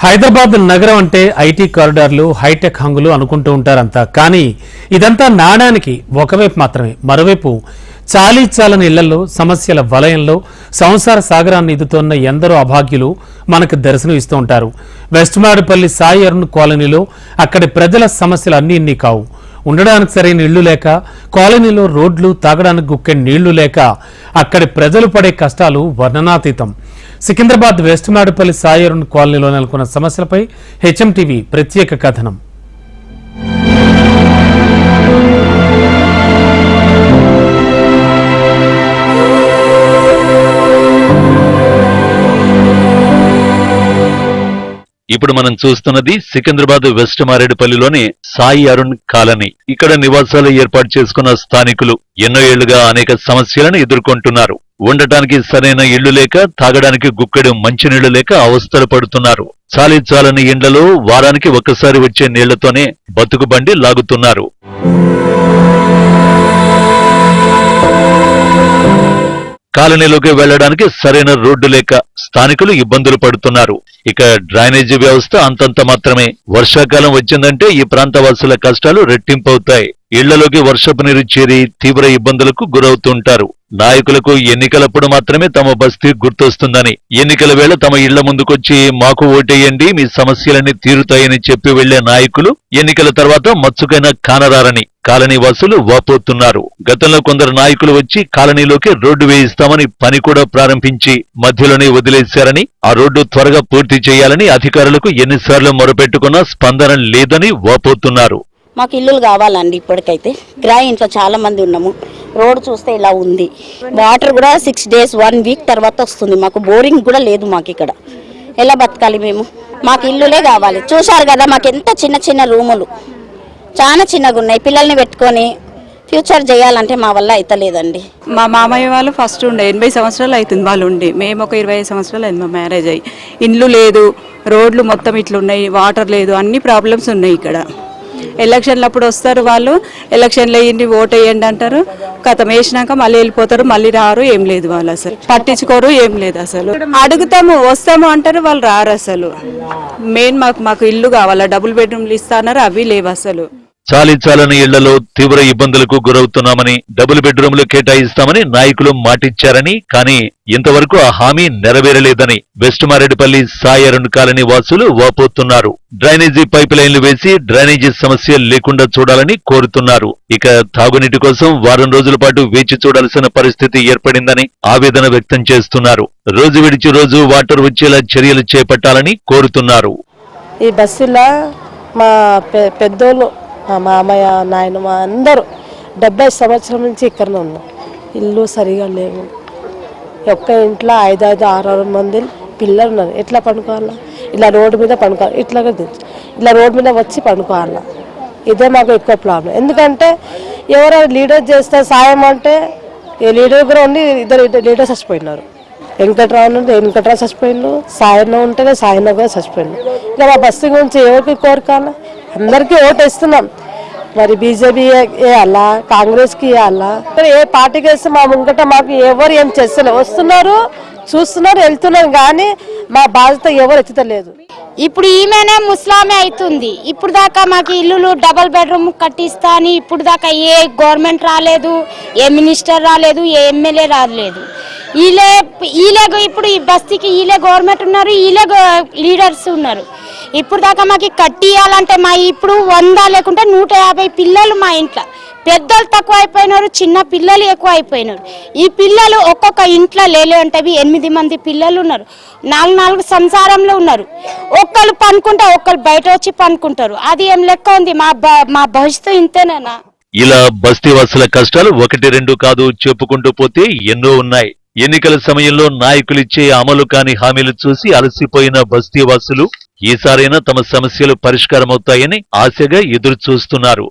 హైదరాబాద్ నగరం అంటే IT కారిడార్లు, hitech హంగులు అనుకుంటూ ఉంటారంతా. కానీ ఇదంతా నాణానికి ఒకవైపు మాత్రమే. మరోవైపు చాలని ఇళ్లలో, సమస్యల వలయంలో సంసార సాగరాన్ని ఇదుతున్న ఎందరో అభాగ్యులు మనకు దర్శనం ఇస్తూ ఉంటారు. వెస్ట్ మారేడుపల్లి సాయి అరుణ్ కాలనీలో అక్కడి ప్రజల సమస్యలు అన్నీ కావు. ఉండడానికి సరైన ఇళ్లు లేక, కాలనీలో రోడ్లు, తాగడానికి గుక్కె నీళ్లు లేక అక్కడి ప్రజలు పడే కష్టాలు వర్ణనాతీతం. సికింద్రాబాద్ వెస్ట్ మారేడుపల్లి సాయి అరుణ్ కాలనీలో నెలకొన్న సమస్యలపై హెచ్ఎంటీవీ ప్రత్యేక కథనం. ఇప్పుడు మనం చూస్తున్నది సికింద్రాబాద్ వెస్ట్ మారేడుపల్లిలోని సాయి అరుణ్ కాలనీ. ఇక్కడ నివాసాలు ఏర్పాటు చేసుకున్న స్థానికులు ఎన్నో ఏళ్లుగా అనేక సమస్యలను ఎదుర్కొంటున్నారు. ఉండటానికి సరైన ఇళ్లు లేక, తాగడానికి గుక్కెడు మంచినీళ్లు లేక అవస్థలు పడుతున్నారు. చాలని ఇండ్లలో వారానికి ఒక్కసారి వచ్చే నీళ్లతోనే బతుకు బండి లాగుతున్నారు. కాలనీలోకి వెళ్లడానికి సరైన రోడ్డు లేక స్థానికులు ఇబ్బందులు పడుతున్నారు. ఇక డ్రైనేజీ వ్యవస్థ అంతంత మాత్రమే. వర్షాకాలం వచ్చిందంటే ఈ ప్రాంతవాసుల కష్టాలు రెట్టింపవుతాయి. ఇళ్లలోకి వర్షపు నీరు చేరి తీవ్ర ఇబ్బందులకు గురవుతుంటారు. నాయకులకు ఎన్నికలప్పుడు మాత్రమే తమ బస్తీ గుర్తొస్తుందని, ఎన్నికల వేళ తమ ఇళ్ల ముందుకొచ్చి మాకు ఓటేయండి, మీ సమస్యలన్నీ తీరుతాయని చెప్పి వెళ్లే నాయకులు ఎన్నికల తర్వాత మచ్చుకైనా కానరారని కాలనీ వాసులు వాపోతున్నారు. గతంలో కొందరు నాయకులు వచ్చి కాలనీలోకి రోడ్డు వేయిస్తామని పని కూడా ప్రారంభించి మధ్యలోనే వదిలేశారని, ఆ రోడ్డు త్వరగా పూర్తి చేయాలని అధికారులకు ఎన్నిసార్లు మొరపెట్టుకున్నా స్పందన లేదని వాపోతున్నారు. మాకు ఇల్లులు కావాలండి. ఇప్పటికైతే కిరాయి ఇంట్లో చాలా మంది ఉన్నాము. రోడ్ చూస్తే ఇలా ఉంది. వాటర్ కూడా 6 days 1 week తర్వాత వస్తుంది. మాకు బోరింగ్ కూడా లేదు. మాకు ఇక్కడ ఎలా బతకాలి మేము? మాకు ఇల్లులే కావాలి. చూశారు కదా, మాకు ఎంత చిన్న రూములు, చాలా చిన్నగా ఉన్నాయి. పిల్లల్ని పెట్టుకొని ఫ్యూచర్ చేయాలంటే మా వల్ల అయితలేదండి. మా మామయ్య వాళ్ళు ఫస్ట్ ఉండే 80 సంవత్సరాలు అవుతుంది వాళ్ళు ఉండి. మేము ఒక 25 సంవత్సరాలు అయింది మా మ్యారేజ్ అయ్యి. ఇండ్లు లేదు, రోడ్లు మొత్తం ఇట్లున్నాయి, వాటర్ లేదు, అన్ని ప్రాబ్లమ్స్ ఉన్నాయి ఇక్కడ. ఎలక్షన్లప్పుడు వస్తారు వాళ్ళు, ఎలక్షన్లు వేయండి, ఓటు వేయండి అంటారు. కథం వేసినాక మళ్ళీ వెళ్ళిపోతారు, మళ్ళీ రారు. ఏం లేదు, వాళ్ళు అసలు పట్టించుకోరు, ఏం లేదు. అసలు అడుగుతాము, వస్తాము అంటారు, వాళ్ళు రారు. అసలు మెయిన్ మాకు ఇల్లు కావాలా, డబుల్ బెడ్రూమ్లు ఇస్తాన్నారు, అవి లేవు అసలు. చాలని ఇళ్లలో తీవ్ర ఇబ్బందులకు గురవుతున్నామని, డబుల్ బెడ్రూమ్లు కేటాయిస్తామని నాయకులు మాటిచ్చారని, కానీ ఇంతవరకు ఆ హామీ నెరవేరలేదని వెస్ట్ మారేడుపల్లి సాయి అరుణ్ కాలనీ వాసులు వాపోతున్నారు. డ్రైనేజీ పైప్ లైన్లు వేసి డ్రైనేజీ సమస్య లేకుండా చూడాలని కోరుతున్నారు. ఇక తాగునీటి కోసం వారం రోజుల పాటు వేచి చూడాల్సిన పరిస్థితి ఏర్పడిందని ఆవేదన వ్యక్తం చేస్తున్నారు. రోజు విడిచి రోజు వాటర్ వచ్చేలా చర్యలు చేపట్టాలని కోరుతున్నారు. ఈ బస్సులో మా పెద్దోళ్ళు, మా మామయ్య, నాయనమ్మ అందరూ 70 సంవత్సరం నుంచి ఇక్కడనే ఉన్నాం. ఇల్లు సరిగా లేవు. ఒక్క ఇంట్లో 5-6 మంది పిల్లలు ఉన్నారు. ఎట్లా పండుకోవాలా? ఇలా రోడ్డు మీద పండుకోవాలి, ఇలా రోడ్డు మీద వచ్చి పండుకోవాలా? ఇదే మాకు ఎక్కువ ప్రాబ్లం. ఎందుకంటే ఎవరైనా లీడర్ చేస్తే సాయం అంటే ఈ లీడర్ కూడా ఉండి 2 లీడర్స్ చచ్చిపోయినారు. వెంకట్రావు చచ్చిపోయిండు, సాయన్న ఉంటేనే సాయన్న కూడా చచ్చిపోయిండు. ఇంకా మా బస్సు గురించి ఎవరికి కోరికాలా? అందరికీ ఓటు వేస్తున్నాం. మరి బీజేపీ వేయాలా, కాంగ్రెస్కి వేయాలా? ఏ పార్టీకి వేస్తే మా ముంగట మాకు ఎవరు ఏం చేస్తలేదు. వస్తున్నారు, చూస్తున్నారు, వెళ్తున్నారు, కానీ మా బాధ్యత ఎవరు ఎత్తుతలేదు. ఇప్పుడు ఈమెనే ముస్లామే అవుతుంది. ఇప్పుడు దాకా మాకు ఇల్లులు డబల్ బెడ్రూమ్ కట్టిస్తా అని ఇప్పుడు దాకా ఏ గవర్నమెంట్ రాలేదు, ఏ మినిస్టర్ రాలేదు, ఏ ఎమ్మెల్యే రాలేదు. వీళ్ళే ఇప్పుడు ఈ బస్తీకి వీళ్ళే గవర్నమెంట్ ఉన్నారు, వీళ్ళే లీడర్స్ ఉన్నారు. ఇప్పుడు దాకా మాకు కట్టియాలంటే మా ఇప్పుడు 100 లేకుంటే 150 పిల్లలు మా ఇంట్లో. పెద్దలు తక్కువ అయిపోయినారు, చిన్న పిల్లలు ఎక్కువ అయిపోయినారు. ఈ పిల్లలు ఒక్కొక్క ఇంట్లో అంటే 8 మంది పిల్లలు ఉన్నారు. 4 సంసారంలో ఉన్నారు. ఒక్కరు పనుకుంటే ఒక్కరు బయట వచ్చి పనుకుంటారు. అది ఏం లెక్క ఉంది? మా భవిష్యత్తు ఇంతేనా? ఇలా బస్తీవాసుల కష్టాలు 1-2 కాదు, చెప్పుకుంటూ పోతే ఎన్నో ఉన్నాయి. ఎన్నికల సమయంలో నాయకులిచ్చే అమలు కాని హామీలు చూసి అలసిపోయిన బస్తీవాసులు ఈసారైనా తమ సమస్యలు పరిష్కారమవుతాయని ఆశగా ఎదురు చూస్తున్నారు.